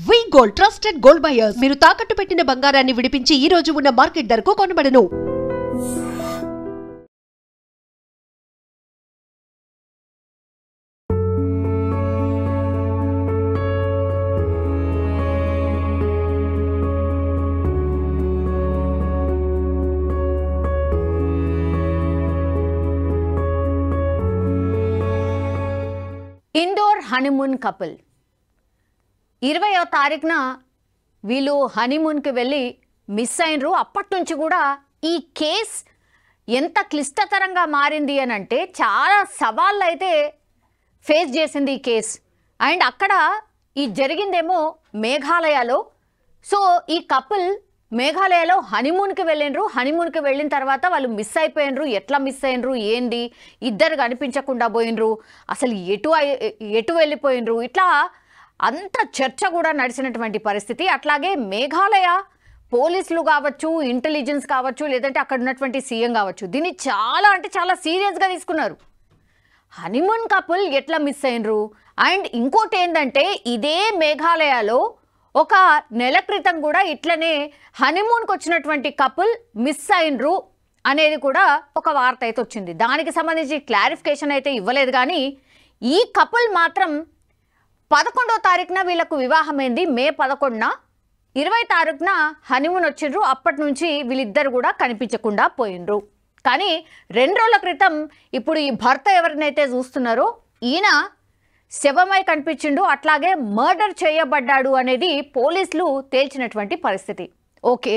వి gold trusted gold buyers మీరు తాకట్టు పెట్టిన బంగారాన్ని విడిపించి ఈ రోజు ఉన్న మార్కెట్ ధరకు కొనబడను. ఇండోర్ హనీమూన్ కపుల్ 20వ తారీఖున వీళ్ళు హనీమూన్కి వెళ్ళి మిస్ అయినరు. అప్పటి నుంచి కూడా ఈ కేస్ ఎంత క్లిష్టతరంగా మారింది అని అంటే చాలా సవాళ్ళు అయితే ఫేస్ చేసింది ఈ కేస్. అండ్ అక్కడ ఈ జరిగిందేమో మేఘాలయలో. సో ఈ కపుల్ మేఘాలయలో హనీమూన్కి వెళ్ళినరు. హనీమూన్కి వెళ్ళిన తర్వాత వాళ్ళు మిస్ అయిపోయినరు. ఎట్లా మిస్ అయినరు, ఏంది, ఇద్దరు కనిపించకుండా పోయినరు, అసలు ఎటు వెళ్ళిపోయినరు, ఇట్లా అంత చర్చ కూడా నడిచినటువంటి పరిస్థితి. అట్లాగే మేఘాలయ పోలీసులు కావచ్చు, ఇంటెలిజెన్స్ కావచ్చు, లేదంటే అక్కడ ఉన్నటువంటి సీఎం కావచ్చు, దీన్ని చాలా అంటే చాలా సీరియస్గా తీసుకున్నారు. హనీమూన్ కపుల్ ఎట్లా మిస్ అయినరు. అండ్ ఇంకోటి ఏంటంటే ఇదే మేఘాలయలో ఒక నెల క్రితం కూడా ఇట్లనే హనీమూన్కి వచ్చినటువంటి కపుల్ మిస్ అయినరు అనేది కూడా ఒక వార్త అయితే వచ్చింది. దానికి సంబంధించి క్లారిఫికేషన్ అయితే ఇవ్వలేదు. కానీ ఈ కపుల్ మాత్రం 11వ తారీఖున వీళ్ళకు వివాహమైంది. మే 11న 20వ తారీఖున హనీమూన్ వచ్చిండ్రు. అప్పటి నుంచి వీళ్ళిద్దరు కూడా కనిపించకుండా పోయినరు. కానీ 2 రోజుల క్రితం ఇప్పుడు ఈ భర్త ఎవరినైతే చూస్తున్నారో ఈయన శవమై కనిపించిండు. అట్లాగే మర్డర్ చేయబడ్డాడు అనేది పోలీసులు తేల్చినటువంటి పరిస్థితి. ఓకే,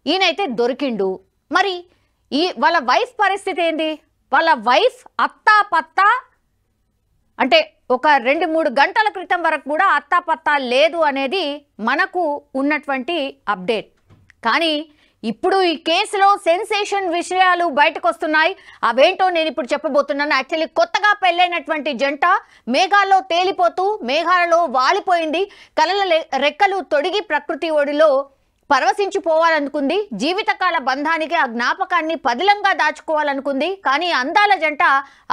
ఈయనైతే దొరికిండు. మరి వాళ్ళ వైఫ్ పరిస్థితి ఏంది? వాళ్ళ వైఫ్ అత్తాపత్తా అంటే ఒక 2-3 గంటల క్రితం వరకు కూడా అత్తాపత్తా లేదు అనేది మనకు ఉన్నటువంటి అప్డేట్. కానీ ఇప్పుడు ఈ కేసులో సెన్సేషన్ విషయాలు బయటకు వస్తున్నాయి. అవేంటో నేను ఇప్పుడు చెప్పబోతున్నాను. యాక్చువల్లీ కొత్తగా పెళ్ళైనటువంటి జంట మేఘాల్లో తేలిపోతూ మేఘాలలో వాలిపోయింది. కలల రెక్కలు తొడిగి ప్రకృతి ఒడిలో పరవశించిపోవాలనుకుంది. జీవితకాల బంధానికి ఆ జ్ఞాపకాన్ని పదిలంగా దాచుకోవాలనుకుంది. కానీ అందాల జంట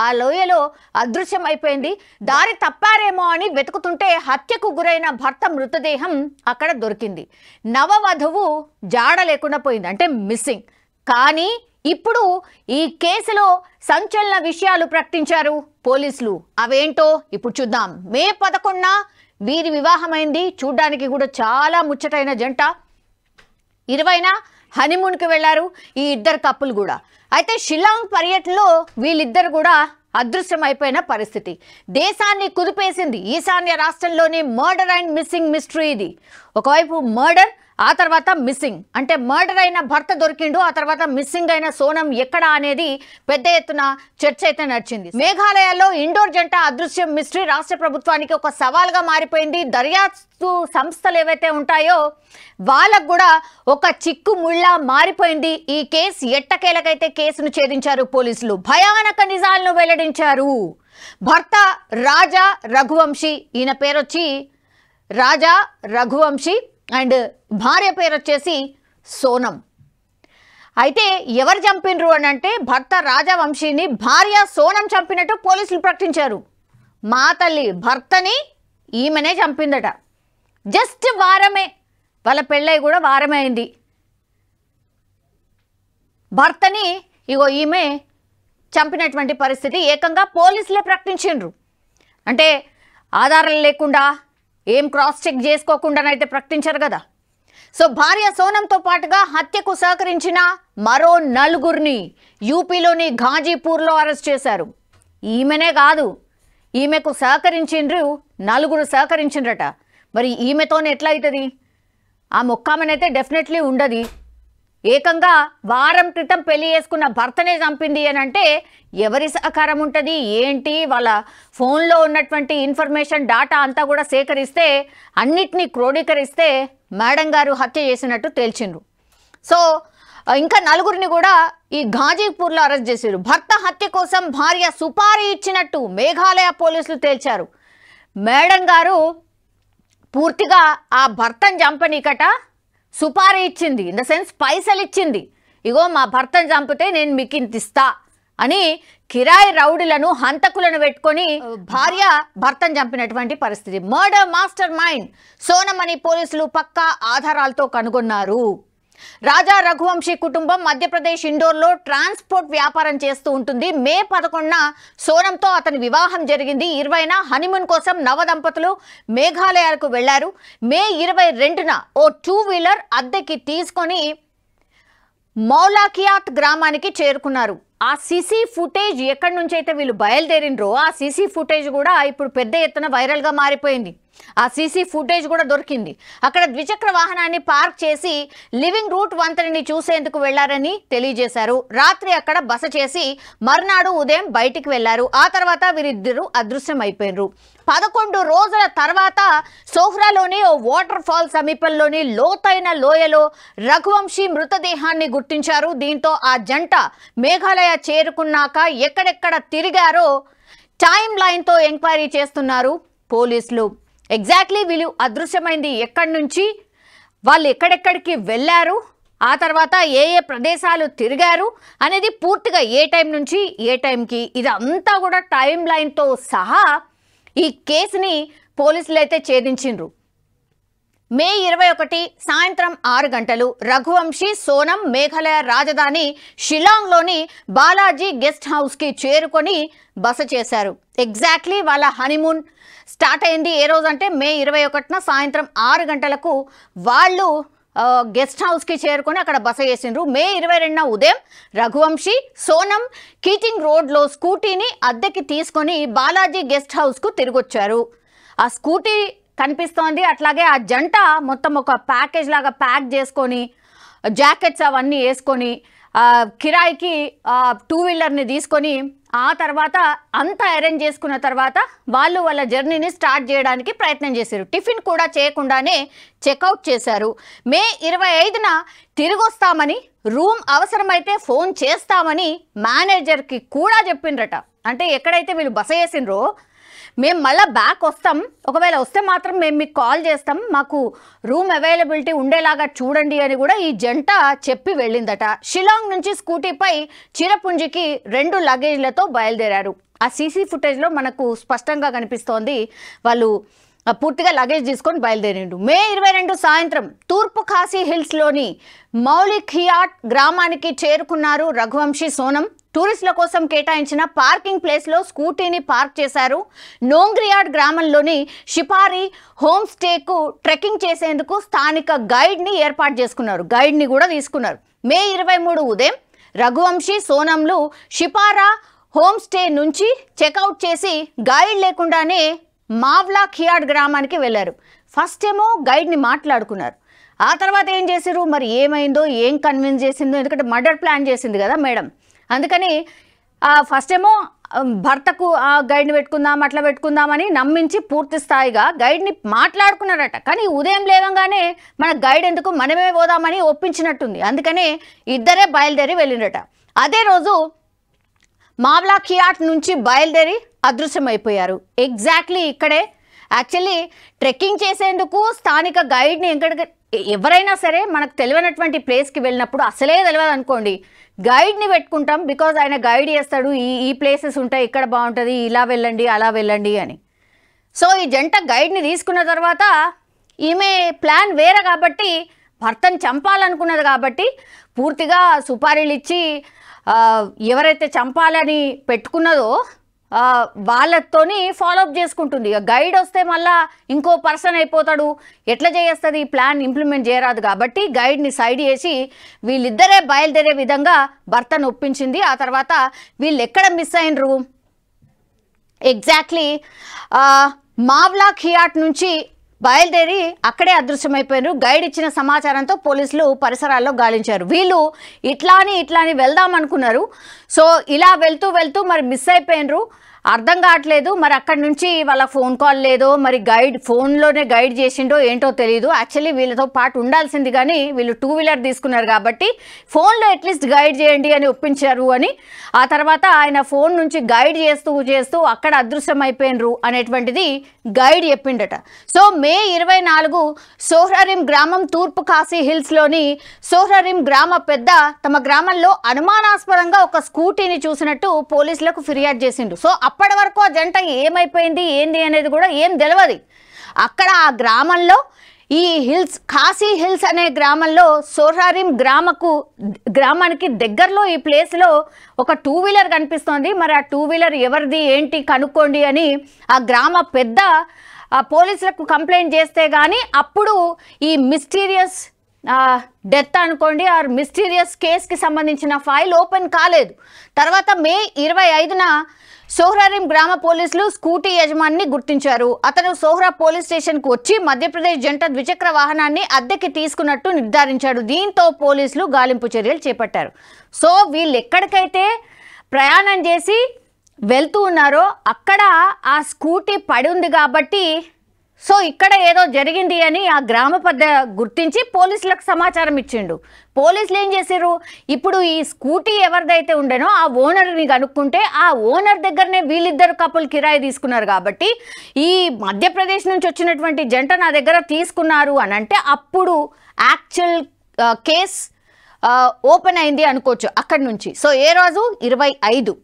ఆ లోయలో అదృశ్యం అయిపోయింది. దారి తప్పారేమో అని వెతుకుతుంటే హత్యకు గురైన భర్త మృతదేహం అక్కడ దొరికింది. నవవధువు జాడ లేకుండా పోయింది, అంటే మిస్సింగ్. కానీ ఇప్పుడు ఈ కేసులో సంచలన విషయాలు ప్రకటించారు పోలీసులు. అవేంటో ఇప్పుడు చూద్దాం. మే 11న వీరి వివాహమైంది. చూడ్డానికి కూడా చాలా ముచ్చటైన జంట. 20న హనీమూన్కి వెళ్ళారు ఈ ఇద్దరు కప్పులు కూడా. అయితే షిల్లాంగ్ పర్యటనలో వీళ్ళిద్దరు కూడా అదృశ్యం అయిపోయిన పరిస్థితి దేశాన్ని కుదిపేసింది. ఈశాన్య రాష్ట్రంలోని మర్డర్ అండ్ మిస్సింగ్ మిస్టరీ ఇది. ఒకవైపు మర్డర్, ఆ తర్వాత మిస్సింగ్. అంటే మర్డర్ అయిన భర్త దొరికిండు, ఆ తర్వాత మిస్సింగ్ అయిన సోనం ఎక్కడా అనేది పెద్ద ఎత్తున చర్చ అయితే నడిచింది. మేఘాలయలో ఇండోర్ జంట అదృశ్యం మిస్టరీ రాష్ట్ర ప్రభుత్వానికి ఒక సవాల్గా మారిపోయింది. దర్యాప్తు సంస్థలు ఏవైతే ఉంటాయో వాళ్ళకు కూడా ఒక చిక్కు ముళ్ళ మారిపోయింది. ఈ కేసు ఎట్టకేలకైతే కేసును ఛేదించారు పోలీసులు. భయానక నిజాలను వెల్లడించారు. భర్త రాజా రఘువంశీ, ఈయన పేరు వచ్చి రాజా రఘువంశీ అండ్ భార్య పేరు వచ్చేసి సోనం. అయితే ఎవరు చంపినరు అని అంటే భర్త రాజవంశీని భార్య సోనం చంపినట్టు పోలీసులు ప్రకటించారు. మా తల్లి, భర్తని ఈమెనే చంపిందట. జస్ట్ వారమే, వాళ్ళ పెళ్ళై కూడా వారమే అయింది. భర్తని ఇగో ఈమె చంపినటువంటి పరిస్థితి ఏకంగా పోలీసులే ప్రకటించిండ్రు. అంటే ఆధారాలు లేకుండా ఏం క్రాస్ చెక్ చేసుకోకుండానైతే ప్రకటించారు కదా. సో భార్య సోనంతో పాటుగా హత్యకు సహకరించిన మరో 4గురిని యూపీలోని ఘాజీపూర్లో అరెస్ట్ చేశారు. ఈమెనే కాదు, ఈమెకు సహకరించిండ్రు 4 సహకరించిండ్రట. మరి ఈమెతోనే ఎట్లా అవుతుంది? ఆ మొక్కమనైతే డెఫినెట్లీ ఉండదు. ఏకంగా వారం క్రితం పెళ్లి చేసుకున్న భర్తనే చంపింది అని అంటే ఎవరి సహకారం ఉంటుంది ఏంటి? వాళ్ళ ఫోన్లో ఉన్నటువంటి ఇన్ఫర్మేషన్ డాటా అంతా కూడా సేకరిస్తే, అన్నిటినీ క్రోడీకరిస్తే మేడం గారు హత్య చేసినట్టు తేల్చిండ్రు. సో ఇంకా 4గురిని కూడా ఈ ఘాజీపూర్లో అరెస్ట్ చేశారు. భర్త హత్య కోసం భార్య సుపారీ ఇచ్చినట్టు మేఘాలయ పోలీసులు తేల్చారు. మేడం గారు పూర్తిగా ఆ భర్తను చంపనీకట సుపారీ ఇచ్చింది. ఇన్ ద సెన్స్ పైసలు ఇచ్చింది. ఇగో మా భర్తను చంపితే నేను మీకు ఇంత ఇస్తా, అని కిరాయి రౌడీలను హంతకులను పెట్టుకొని భార్య భర్తను చంపినటువంటి పరిస్థితి. మర్డర్ మాస్టర్ మైండ్ సోనం అని పోలీసులు పక్కా ఆధారాలతో కనుగొన్నారు. రాజా రఘువంశీ కుటుంబం మధ్యప్రదేశ్ ఇండోర్లో ట్రాన్స్పోర్ట్ వ్యాపారం చేస్తూ ఉంటుంది. మే 11న సోనంతో అతని వివాహం జరిగింది. 20న హనీమూన్ కోసం నవదంపతులు మేఘాలయాలకు వెళ్లారు. మే 22న ఓ 2 వీలర్ అద్దెకి తీసుకొని మౌలాకియాత్ గ్రామానికి చేరుకున్నారు. ఆ సీసీ ఫుటేజ్ ఎక్కడి నుంచి అయితే వీళ్ళు బయలుదేరినరో ఆ సీసీ ఫుటేజ్ కూడా ఇప్పుడు పెద్ద ఎత్తున వైరల్గా మారిపోయింది. ఆ సీసీ ఫుటేజ్ కూడా దొరికింది. అక్కడ ద్విచక్ర వాహనాన్ని పార్క్ చేసి లివింగ్ రూట్ వంతెనని చూసేందుకు వెళ్లారని తెలియజేశారు. రాత్రి అక్కడ బస చేసి మర్నాడు ఉదయం బయటికి వెళ్లారు. ఆ తర్వాత వీరిద్దరూ అదృశ్యం అయిపోయినరు. 11 రోజుల తర్వాత సోహ్రాలోని ఓ వాటర్ ఫాల్ సమీపంలోని లోతైన లోయలో రఘువంశీ మృతదేహాన్ని గుర్తించారు. దీంతో ఆ జంట మేఘాలయ చేరుకున్నాక ఎక్కడెక్కడ తిరిగారో టైం లైన్తో ఎంక్వైరీ చేస్తున్నారు పోలీసులు. ఎగ్జాక్ట్లీ వీళ్ళు అదృశ్యమైంది ఎక్కడి నుంచి, వాళ్ళు ఎక్కడెక్కడికి వెళ్ళారు, ఆ తర్వాత ఏ ఏ ప్రదేశాలు తిరిగారు అనేది పూర్తిగా ఏ టైం నుంచి ఏ టైంకి ఇదంతా కూడా టైం లైన్తో సహా ఈ కేసుని పోలీసులు అయితే ఛేదించిండ్రు. మే 21 సాయంత్రం 6 గంటలు రఘువంశీ సోనం మేఘాలయ రాజధాని షిలాంగ్లోని బాలాజీ గెస్ట్ హౌస్కి చేరుకొని బస చేశారు. ఎగ్జాక్ట్లీ వాళ్ళ హనీమూన్ స్టార్ట్ అయింది ఏ రోజు అంటే మే 21న సాయంత్రం 6 గంటలకు వాళ్ళు గెస్ట్ హౌస్కి చేరుకొని అక్కడ బస చేసిండ్రు. మే 22న ఉదయం రఘువంశీ సోనం కీటింగ్ రోడ్లో స్కూటీని అద్దెకి తీసుకొని బాలాజీ గెస్ట్ హౌస్కు తిరిగొచ్చారు. ఆ స్కూటీ కనిపిస్తోంది. అట్లాగే ఆ జంట మొత్తం ఒక ప్యాకేజ్ లాగా ప్యాక్ చేసుకొని జాకెట్స్ అవన్నీ వేసుకొని కిరాయికి 2 వీలర్ని తీసుకొని ఆ తర్వాత అంతా అరేంజ్ చేసుకున్న తర్వాత వాళ్ళు వాళ్ళ జర్నీని స్టార్ట్ చేయడానికి ప్రయత్నం చేశారు. టిఫిన్ కూడా చేయకుండానే చెక్అవుట్ చేశారు. మే 25న తిరిగి వస్తామని, రూమ్ అవసరమైతే ఫోన్ చేస్తామని మేనేజర్కి కూడా చెప్పిండ్రట. అంటే ఎక్కడైతే వీళ్ళు బస చేసిండ్రో మేము మళ్ళీ బ్యాక్ వస్తాం, ఒకవేళ వస్తే మాత్రం మేము మీకు కాల్ చేస్తాం, మాకు రూమ్ అవైలబిలిటీ ఉండేలాగా చూడండి అని కూడా ఈ జంట చెప్పి వెళ్ళిందట. షిలాంగ్ నుంచి స్కూటీపై చిరపుంజికి 2 లగేజ్లతో బయలుదేరారు. ఆ సీసీ ఫుటేజ్లో మనకు స్పష్టంగా కనిపిస్తోంది వాళ్ళు పూర్తిగా లగేజ్ తీసుకొని బయలుదేరిండు. మే 22 సాయంత్రం తూర్పు ఖాసీ హిల్స్లోని మౌలిఖియాట్ గ్రామానికి చేరుకున్నారు రఘువంశీ సోనం. టూరిస్టుల కోసం కేటాయించిన పార్కింగ్ ప్లేస్లో స్కూటీని పార్క్ చేశారు. నోంగ్రియాడ్ గ్రామంలోని షిపారి హోమ్ స్టేకు ట్రెక్కింగ్ చేసేందుకు స్థానిక గైడ్ని ఏర్పాటు చేసుకున్నారు. గైడ్ని కూడా తీసుకున్నారు. మే 23 ఉదయం రఘువంశీ సోనంలు షిపారా హోమ్ స్టే నుంచి చెక్అవుట్ చేసి గైడ్ లేకుండానే మావ్లాఖియాడ్ గ్రామానికి వెళ్ళారు. ఫస్ట్ ఏమో గైడ్ని మాట్లాడుకున్నారు. ఆ తర్వాత ఏం చేశారు మరి, ఏమైందో ఏం కన్విన్స్ చేసిందో, ఎందుకంటే మర్డర్ ప్లాన్ చేసింది కదా మేడం, అందుకని ఫస్ట్ ఏమో భర్తకు గైడ్ని పెట్టుకుందాం అట్లా పెట్టుకుందామని నమ్మించి పూర్తి స్థాయిగా గైడ్ని మాట్లాడుకున్నారట. కానీ ఉదయం లేవగానే మన గైడ్ ఎందుకు మనమే పోదామని ఒప్పించినట్టుంది. అందుకనే ఇద్దరే బయలుదేరి వెళ్ళిండట. అదే రోజు మావ్లాఖియాట్ నుంచి బయలుదేరి అదృశ్యమైపోయారు. ఎగ్జాక్ట్లీ ఇక్కడే యాక్చువల్లీ ట్రెక్కింగ్ చేసేందుకు స్థానిక గైడ్ని ఎవరైనా సరే మనకు తెలియనటువంటి ప్లేస్కి వెళ్ళినప్పుడు అసలే తెలియదు అనుకోండి, గైడ్ని పెట్టుకుంటాం. బికాజ్ ఆయన గైడ్ చేస్తాడు, ఈ ప్లేసెస్ ఉంటాయి, ఇక్కడ బాగుంటుంది, ఇలా వెళ్ళండి అలా వెళ్ళండి అని. సో ఈ జంట గైడ్ని తీసుకున్న తర్వాత ఈమె ప్లాన్ వేరే కాబట్టి, భర్తను చంపాలనుకున్నది కాబట్టి పూర్తిగా సుపారీలు ఇచ్చి ఎవరైతే చంపాలని పెట్టుకున్నదో వాళ్ళతోని ఫాలోఅప్ చేసుకుంటుంది. ఇక గైడ్ వస్తే మళ్ళా ఇంకో పర్సన్ అయిపోతాడు, ఎట్లా చేస్తుంది, ఈ ప్లాన్ ఇంప్లిమెంట్ చేయరాదు కాబట్టి గైడ్ని సైడ్ చేసి వీళ్ళిద్దరే బయలుదేరే విధంగా భర్తను ఒప్పించింది. ఆ తర్వాత వీళ్ళు ఎక్కడ మిస్ అయినరు, ఎగ్జాక్ట్లీ మావ్లాఖియాట్ నుంచి బయలుదేరి అక్కడే అదృశ్యమైపోయారు. గైడ్ ఇచ్చిన సమాచారంతో పోలీసులు పరిసరాల్లో గాలించారు. వీళ్ళు ఇట్లాని వెళ్దాం అనుకున్నారు. సో ఇలా వెళ్తూ మరి మిస్ అయిపోయినరు. అర్థం కావట్లేదు. మరి అక్కడి నుంచి వాళ్ళ ఫోన్ కాల్ లేదో, మరి ఫోన్లోనే గైడ్ చేసిండో ఏంటో తెలియదు. యాక్చువల్లీ వీళ్ళతో పాటు ఉండాల్సింది, కానీ వీళ్ళు 2 వీలర్ తీసుకున్నారు కాబట్టి ఫోన్లో అట్లీస్ట్ గైడ్ చేయండి అని ఒప్పించారు అని. ఆ తర్వాత ఆయన ఫోన్ నుంచి గైడ్ చేస్తూ అక్కడ అదృశ్యమైపోయినరు అనేటువంటిది గైడ్ చెప్పిండట. సో మే 24 సోహ్రారిం గ్రామం తూర్పు ఖాసీ హిల్స్లోని సోహ్రారిం గ్రామ పెద్ద తమ గ్రామంలో అనుమానాస్పదంగా ఒక స్కూటీని చూసినట్టు పోలీసులకు ఫిర్యాదు చేసిండు. సో అప్పటి వరకు ఆ జంట ఏమైపోయింది ఏంది అనేది కూడా ఏం తెలియదు. అక్కడ ఆ గ్రామంలో ఈ ఖాసీ హిల్స్ అనే గ్రామంలో సోహ్రారిం గ్రామానికి దగ్గరలో ఈ ప్లేస్లో ఒక 2 వీలర్ కనిపిస్తోంది. మరి ఆ 2 వీలర్ ఎవరిది ఏంటి కనుక్కోండి అని ఆ గ్రామ పెద్ద పోలీసులకు కంప్లైంట్ చేస్తే కానీ అప్పుడు ఈ మిస్టీరియస్ డెత్ అనుకోండి ఆ మిస్టీరియస్ కేసుకి సంబంధించిన ఫైల్ ఓపెన్ కాలేదు. తర్వాత మే 25న సోహ్రారిం గ్రామ పోలీసులు స్కూటీ యజమానిని గుర్తించారు. అతను సోహ్రా పోలీస్ స్టేషన్కు వచ్చి మధ్యప్రదేశ్ జంట ద్విచక్ర వాహనాన్ని అద్దెకి తీసుకున్నట్టు నిర్ధారించాడు. దీంతో పోలీసులు గాలింపు చర్యలు చేపట్టారు. సో వీళ్ళు ఎక్కడికైతే ప్రయాణం చేసి వెళ్తూ ఉన్నారో అక్కడ ఆ స్కూటీ పడి ఉంది కాబట్టి సో ఇక్కడ ఏదో జరిగింది అని ఆ గ్రామ పెద్ద గుర్తించి పోలీసులకు సమాచారం ఇచ్చిండు. పోలీసులు ఏం చేశారు, ఇప్పుడు ఈ స్కూటీ ఎవరిదైతే ఉండేనో ఆ ఓనర్ని కనుక్కుంటే ఆ ఓనర్ దగ్గరనే వీళ్ళిద్దరు కపుల్ కిరాయి తీసుకున్నారు కాబట్టి ఈ మధ్యప్రదేశ్ నుంచి వచ్చినటువంటి జంట నా దగ్గర తీసుకున్నారు అని అంటే అప్పుడు యాక్చువల్ కేస్ ఓపెన్ అయింది అనుకోవచ్చు అక్కడి నుంచి. సో ఏ రోజు 25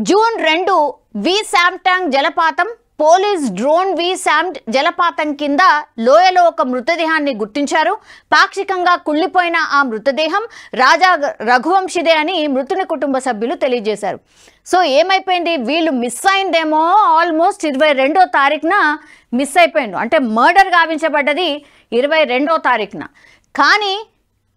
జూన్ 2 వి శామ్టాంగ్ జలపాతం పోలీస్ డ్రోన్ వి శామ్డ్ జలపాతం కింద లోయలో ఒక మృతదేహాన్ని గుర్తించారు. పాక్షికంగా కుళ్ళిపోయిన ఆ మృతదేహం రాజా రఘువంశిదే అని మృతుని కుటుంబ సభ్యులు తెలియజేశారు. సో ఏమైపోయింది, వీళ్ళు మిస్ అయిందేమో ఆల్మోస్ట్ 22వ తారీఖున మిస్ అయిపోయిండు. అంటే మర్డర్ గావించబడ్డది 22వ తారీఖున. కానీ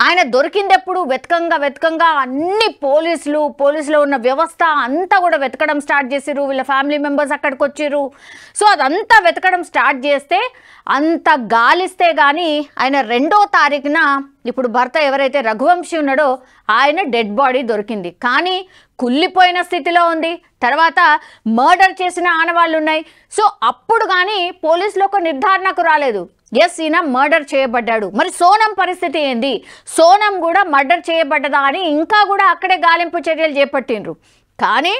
ఆయన దొరికిందెప్పుడు వెతకంగా అన్ని పోలీసులో ఉన్న వ్యవస్థ అంతా కూడా వెతకడం స్టార్ట్ చేసిరు. వీళ్ళ ఫ్యామిలీ మెంబర్స్ అక్కడికి వచ్చిర్రు. సో అదంతా వెతకడం స్టార్ట్ చేస్తే అంత గాలిస్తే కానీ ఆయన 2వ తారీఖున ఇప్పుడు భర్త ఎవరైతే రఘువంశీ ఉన్నాడో ఆయన డెడ్ బాడీ దొరికింది. కానీ కుళ్ళిపోయిన స్థితిలో ఉంది. తర్వాత మర్డర్ చేసిన ఆనవాళ్ళు ఉన్నాయి. సో అప్పుడు కానీ పోలీసులు ఒక నిర్ధారణకు రాలేదు, ఎస్ ఈయన మర్డర్ చేయబడ్డాడు. మరి సోనం పరిస్థితి ఏంది, సోనం కూడా మర్డర్ చేయబడ్డదా అని ఇంకా కూడా అక్కడే గాలింపు చర్యలు చేపట్టిండ్రు. కానీ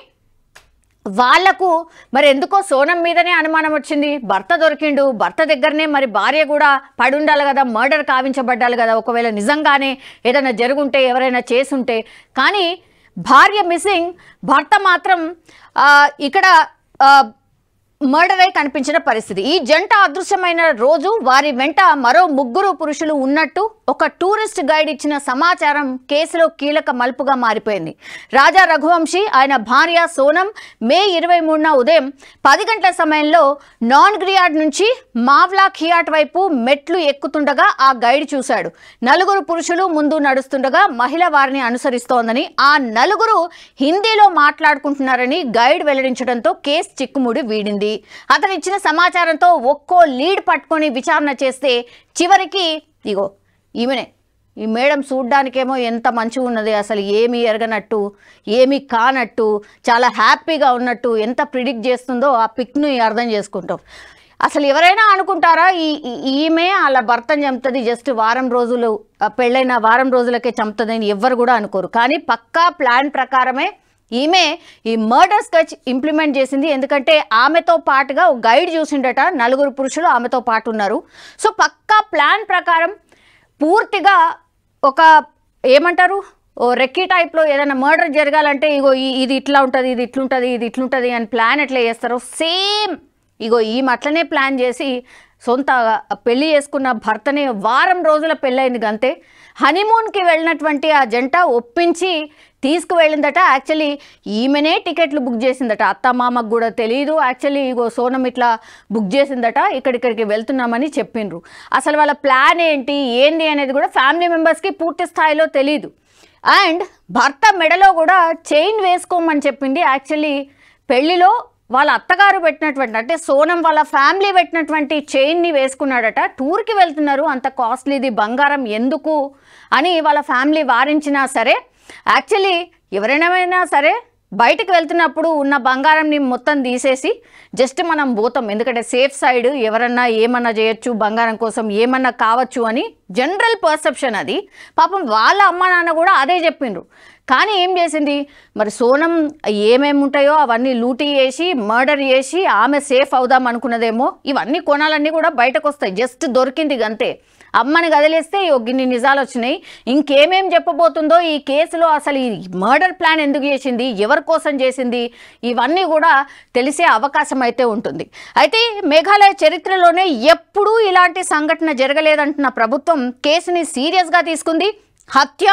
వాళ్లకు మరి ఎందుకో సోనం మీదనే అనుమానం వచ్చింది. భర్త దొరికిండు, భర్త దగ్గరనే మరి భార్య కూడా పడి ఉండాలి కదా, మర్డర్ కావించబడ్డాలి కదా, ఒకవేళ నిజంగానే ఏదైనా జరుగుంటే ఎవరైనా చేసుంటే. కానీ భార్య మిస్సింగ్, భర్త మాత్రం ఇక్కడ మర్డర్ అయి కనిపించిన పరిస్థితి. ఈ జంట అదృశ్యమైన రోజు వారి వెంట మరో 3 పురుషులు ఉన్నట్టు ఒక టూరిస్ట్ గైడ్ ఇచ్చిన సమాచారం కేసులో కీలక మలుపుగా మారిపోయింది. రాజా రఘువంశీ ఆయన భార్య సోనం మే 23న ఉదయం 10 గంటల సమయంలో నాన్గ్రియాడ్ నుంచి మావ్లా ఖియాట్ వైపు మెట్లు ఎక్కుతుండగా ఆ గైడ్ చూశాడు. 4 పురుషులు ముందు నడుస్తుండగా మహిళ వారిని అనుసరిస్తోందని, ఆ 4 హిందీలో మాట్లాడుకుంటున్నారని గైడ్ వెల్లడించడంతో కేసు చిక్కుముడి వీడింది. అతను ఇచ్చిన సమాచారంతో ఒక్కో లీడ్ పట్టుకొని విచారణ చేస్తే చివరికి ఇగో ఈమెనే, ఈ మేడం చూడ్డానికేమో ఎంత మంచిగా ఉన్నది, అసలు ఏమీ ఎరగనట్టు ఏమీ కానట్టు చాలా హ్యాపీగా ఉన్నట్టు ఎంత ప్రిడిక్ట్ చేస్తుందో ఆ పిక్ను అర్థం చేసుకుంటాం. అసలు ఎవరైనా అనుకుంటారా ఈమె వాళ్ళ భర్తను చంపుతుంది, జస్ట్ వారం రోజులు పెళ్ళైన వారం రోజులకే చంపుతుందని ఎవ్వరు కూడా అనుకోరు. కానీ పక్కా ప్లాన్ ప్రకారమే ఈమె ఈ మర్డర్ స్కెచ్ ఇంప్లిమెంట్ చేసింది. ఎందుకంటే ఆమెతో పాటుగా ఒక గైడ్ చూసిండట, 4 పురుషులు ఆమెతో పాటు ఉన్నారు. సో పక్కా ప్లాన్ ప్రకారం పూర్తిగా ఒక ఏమంటారు ఓ రెక్కీ టైప్లో ఏదైనా మర్డర్ జరగాలంటే ఇగో ఇది ఇట్లా ఉంటుంది, ఇది ఇట్లుంటుంది, ఇది ఇట్లుంటుంది అని ప్లాన్ ఎట్లా చేస్తారో సేమ్ ఇగో ఈమె అట్లనే ప్లాన్ చేసి సొంత పెళ్లి చేసుకున్న భర్తని వారం రోజుల పెళ్ళయింది అంతే. హనీమూన్కి వెళ్ళినటువంటి ఆ జంట ఒప్పించి తీసుకువెళ్ళిందట. యాక్చువల్లీ ఈమెనే టికెట్లు బుక్ చేసిందట, అత్తమామకు కూడా తెలియదు. యాక్చువల్లీ ఇగో సోనం ఇట్లా బుక్ చేసిందట, ఇక్కడికి వెళ్తున్నామని చెప్పిండ్రు. అసలు వాళ్ళ ప్లాన్ ఏంది అనేది కూడా ఫ్యామిలీ మెంబర్స్కి పూర్తి స్థాయిలో తెలియదు. అండ్ భర్త మెడలో కూడా చైన్ వేసుకోమని చెప్పింది. యాక్చువల్లీ పెళ్లిలో వాళ్ళ అత్తగారు పెట్టినటువంటి, అంటే సోనం వాళ్ళ ఫ్యామిలీ పెట్టినటువంటి చైన్ని వేసుకున్నాడట. టూర్కి వెళ్తున్నారు, అంత కాస్ట్లీది బంగారం ఎందుకు అని వాళ్ళ ఫ్యామిలీ వారించినా సరే, యాక్చువల్లీ ఎవరైనా సరే బయటకు వెళ్తున్నప్పుడు ఉన్న బంగారంని మొత్తం తీసేసి జస్ట్ మనం పోతాం, ఎందుకంటే సేఫ్ సైడ్, ఎవరన్నా ఏమన్నా చేయొచ్చు, బంగారం కోసం ఏమన్నా కావచ్చు అని జనరల్ పర్సెప్షన్ అది. పాపం వాళ్ళ అమ్మ నాన్న కూడా అదే చెప్పిండ్రు. కానీ ఏం చేసింది మరి, సోనం ఏమేమి ఉంటాయో అవన్నీ లూటీ చేసి మర్డర్ చేసి ఆమె సేఫ్ అవుదాం అనుకున్నదేమో. ఇవన్నీ కొనాలన్నీ కూడా బయటకు వస్తాయి, జస్ట్ దొరికింది అంతే. అమ్మని కదిలేస్తే ఇన్ని నిజాలు వచ్చినాయి. ఇంకేమేం చెప్పబోతుందో ఈ కేసులో, అసలు ఈ మర్డర్ ప్లాన్ ఎందుకు చేసింది, ఎవరి కోసం చేసింది, ఇవన్నీ కూడా తెలిసే అవకాశం అయితే ఉంటుంది. అయితే మేఘాలయ చరిత్రలోనే ఎప్పుడూ ఇలాంటి సంఘటన జరగలేదంటున్న ప్రభుత్వం కేసుని సీరియస్గా తీసుకుంది. హత్య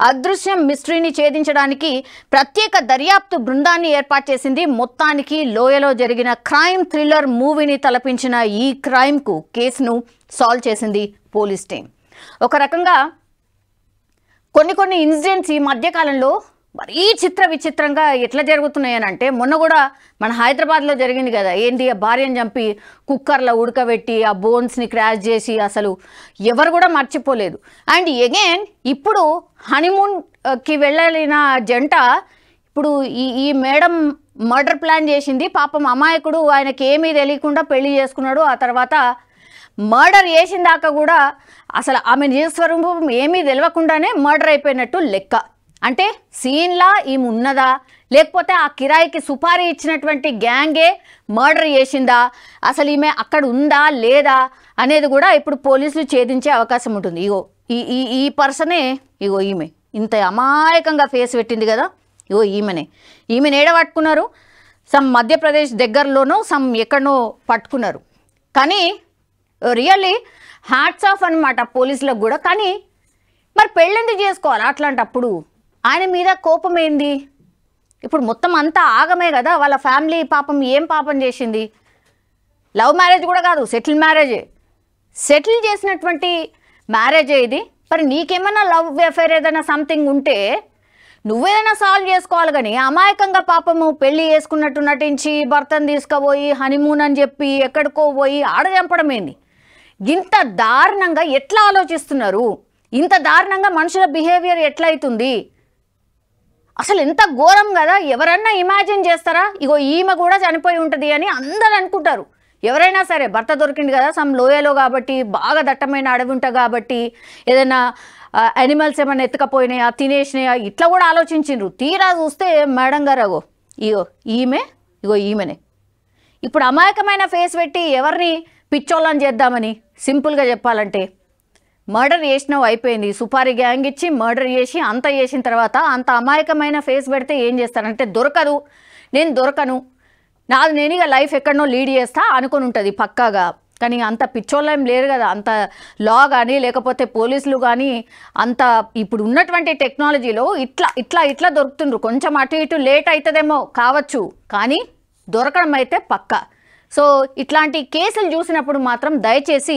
అదృశ్యం మిస్టరీని ఛేదించడానికి ప్రత్యేక దర్యాప్తు బృందాన్ని ఏర్పాటు చేసింది. మొత్తానికి లోయలో జరిగిన క్రైమ్ థ్రిల్లర్ మూవీని తలపించిన ఈ క్రైమ్కు కేసును సాల్వ్ చేసింది పోలీస్ టీం. ఒక రకంగా కొన్ని ఇన్సిడెంట్స్ ఈ మధ్యకాలంలో మరీ విచిత్రంగా ఎట్లా జరుగుతున్నాయని అంటే, మొన్న కూడా మన హైదరాబాద్లో జరిగింది కదా, ఏంటి భార్యను చంపి కుక్కర్లో ఉడకబెట్టి ఆ బోన్స్ని క్రాష్ చేసి అసలు ఎవరు కూడా మర్చిపోలేదు. అండ్ అగైన్ ఇప్పుడు హనీమూన్కి వెళ్ళిన జంట ఇప్పుడు ఈ మేడం మర్డర్ ప్లాన్ చేసింది. పాపం అమాయకుడు, ఆయనకి ఏమీ తెలియకుండా పెళ్లి చేసుకున్నాడు. ఆ తర్వాత మర్డర్ చేసిన దాకా కూడా అసలు ఆమె నిజ స్వరూపం ఏమీ తెలియకుండానే మర్డర్ అయిపోయినట్టు లెక్క. అంటే సీన్లా ఈమె ఉన్నదా, లేకపోతే ఆ కిరాయికి సుపారీ ఇచ్చినటువంటి గ్యాంగే మర్డర్ చేసిందా, అసలు ఈమె అక్కడ ఉందా లేదా అనేది కూడా ఇప్పుడు పోలీసులు ఛేదించే అవకాశం ఉంటుంది. ఇగో ఈ పర్సనే, ఇగో ఈమె ఇంత అమాయకంగా ఫేస్ పెట్టింది కదా, ఇగో ఈమెను ఏడ పట్టుకున్నారు, సమ్ మధ్యప్రదేశ్ దగ్గరలోనో సమ్ ఎక్కడనో పట్టుకున్నారు. కానీ రియల్లీ హ్యాట్స్ ఆఫ్ అనమాట పోలీసులకు కూడా. కానీ మరి పెళ్ళెందుకు చేసుకోవాలి అట్లాంటప్పుడు? ఆయన మీద కోపం ఏంది? ఇప్పుడు మొత్తం అంతా ఆగమే కదా, వాళ్ళ ఫ్యామిలీ పాపం ఏం పాపం చేసింది? లవ్ మ్యారేజ్ కూడా కాదు, సెటిల్ మ్యారేజే, సెటిల్ చేసినటువంటి మ్యారేజే ఇది. మరి నీకేమన్నా లవ్ అఫేర్ ఏదైనా సంథింగ్ ఉంటే నువ్వేదైనా సాల్వ్ చేసుకోవాలి. కానీ అమాయకంగా పాపము పెళ్లి చేసుకున్నట్టు నటించి భర్తను తీసుకుపోయి హనీమూన్ అని చెప్పి ఎక్కడికో పోయి ఆడ చంపడం ఏంది? ఇంత దారుణంగా ఎట్లా ఆలోచిస్తున్నారు? ఇంత దారుణంగా మనుషుల బిహేవియర్ ఎట్లా అవుతుంది? అసలు ఎంత ఘోరం కదా. ఎవరన్నా ఇమాజిన్ చేస్తారా? ఇగో ఈమె కూడా చనిపోయి ఉంటుంది అని అందరూ అనుకుంటారు. ఎవరైనా సరే భర్త దొరికింది కదా సమ్ లోయలో కాబట్టి, బాగా దట్టమైన అడవి ఉంటుంది కాబట్టి, ఏదైనా యానిమల్స్ ఏమైనా ఎత్తుకపోయినాయా, తినేసినాయా, ఇట్లా కూడా ఆలోచించిండ్రు. తీరా చూస్తే మేడం గారు ఈమెనే ఇప్పుడు అమాయకమైన ఫేస్ పెట్టి ఎవరిని పిచ్చోళ్ళని చేద్దామని, సింపుల్గా చెప్పాలంటే మర్డర్ చేసినావు అయిపోయింది. సుపారీ గ్యాంగ్ ఇచ్చి మర్డర్ చేసి అంత చేసిన తర్వాత అంత అమాయకమైన ఫేస్ పెడితే ఏం చేస్తారంటే, దొరకదు, నేను దొరకను, నాది నేను ఇక లైఫ్ ఎక్కడనో లీడ్ చేస్తా అనుకుని ఉంటుంది పక్కాగా. కానీ అంత పిచ్చోళ్ళేం లేరు కదా, అంత లా కానీ లేకపోతే పోలీసులు కానీ అంత ఇప్పుడు ఉన్నటువంటి టెక్నాలజీలో ఇట్లా దొరుకుతుండ్రు. కొంచెం అటు ఇటు లేట్ అవుతుందేమో కావచ్చు, కానీ దొరకడం అయితే పక్కా. సో ఇట్లాంటి కేసులు చూసినప్పుడు మాత్రం దయచేసి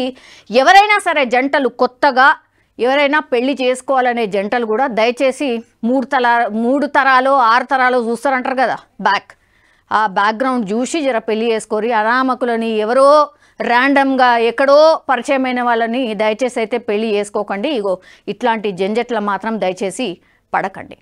ఎవరైనా సరే జంటలు, కొత్తగా ఎవరైనా పెళ్లి చేసుకోవాలనే జంటలు కూడా దయచేసి 3 తరాలు 6 తరాలు చూస్తారంటారు కదా, ఆ బ్యాక్గ్రౌండ్ చూసి జర పెళ్లి చేసుకోరి. అనామకులని ఎవరో ర్యాండమ్గా ఎక్కడో పరిచయమైన వాళ్ళని దయచేసి అయితే పెళ్లి చేసుకోకండి. ఇగో ఇట్లాంటి జంజట్ల మాత్రం దయచేసి పడకండి.